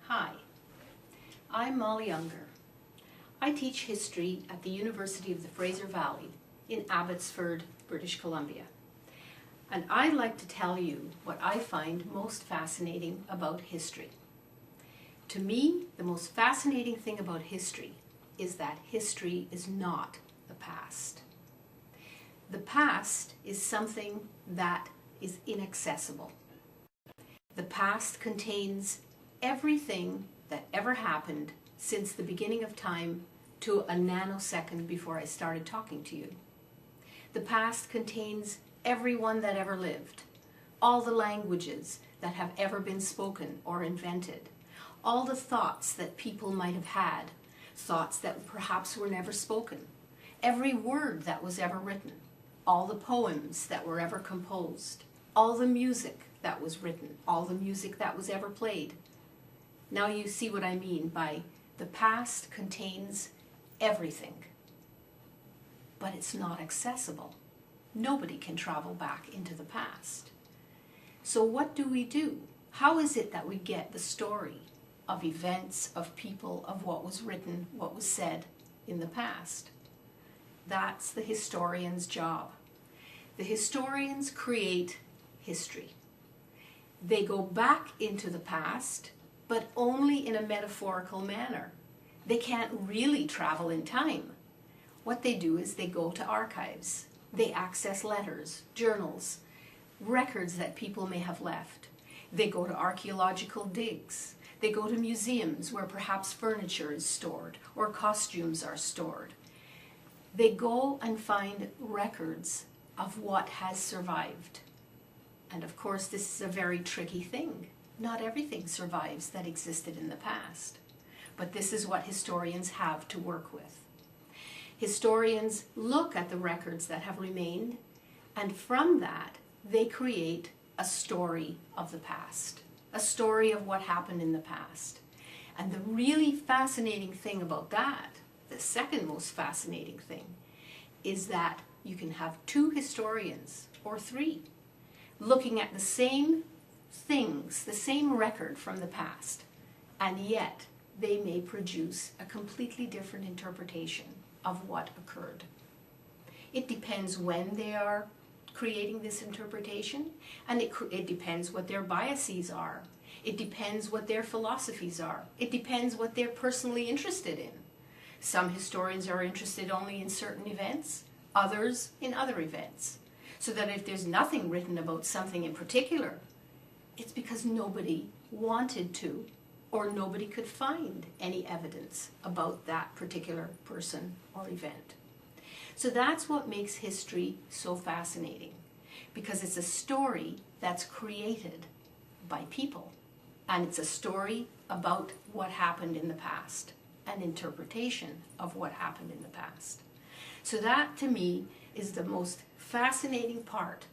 Hi, I'm Molly Unger. I teach history at the University of the Fraser Valley in Abbotsford, British Columbia. And I'd like to tell you what I find most fascinating about history. To me, the most fascinating thing about history is that history is not the past. The past is something that is inaccessible. The past contains everything that ever happened since the beginning of time to a nanosecond before I started talking to you. The past contains everyone that ever lived, all the languages that have ever been spoken or invented, all the thoughts that people might have had, thoughts that perhaps were never spoken, every word that was ever written, all the poems that were ever composed, all the music that was written, all the music that was ever played. Now you see what I mean by the past contains everything, but it's not accessible. Nobody can travel back into the past. So what do? How is it that we get the story of events, of people, of what was written, what was said in the past? That's the historian's job. The historians create history. They go back into the past, but only in a metaphorical manner. They can't really travel in time. What they do is they go to archives. They access letters, journals, records that people may have left. They go to archaeological digs. They go to museums where perhaps furniture is stored or costumes are stored. They go and find records of what has survived. And of course, this is a very tricky thing. Not everything survives that existed in the past. But this is what historians have to work with. Historians look at the records that have remained, and from that, they create a story of the past, a story of what happened in the past. And the really fascinating thing about that, the second most fascinating thing, is that you can have two historians, or three, looking at the same things, the same record from the past, and yet they may produce a completely different interpretation of what occurred. It depends when they are creating this interpretation, and it depends what their biases are. It depends what their philosophies are. It depends what they're personally interested in. Some historians are interested only in certain events, others in other events. So that if there's nothing written about something in particular, it's because nobody wanted to, or nobody could find any evidence about that particular person or event. So that's what makes history so fascinating, because it's a story that's created by people, and it's a story about what happened in the past, an interpretation of what happened in the past. So that, to me, is the most fascinating part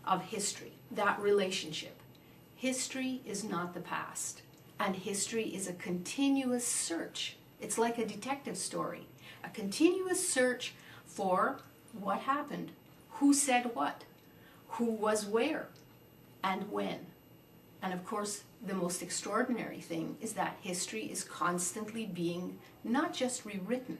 of history, that relationship. History is not the past, and history is a continuous search. It's like a detective story, a continuous search for what happened, who said what, who was where, and when. And of course, the most extraordinary thing is that history is constantly being not just rewritten,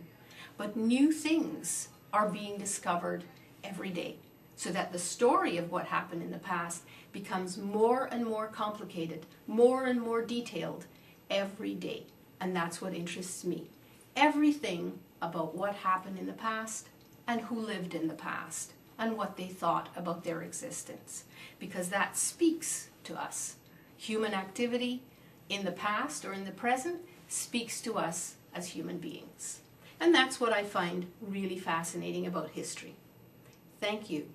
but new things are being discovered every day, so that the story of what happened in the past becomes more and more complicated, more and more detailed every day. And that's what interests me. Everything about what happened in the past and who lived in the past and what they thought about their existence, because that speaks to us. Human activity in the past or in the present speaks to us as human beings. And that's what I find really fascinating about history. Thank you.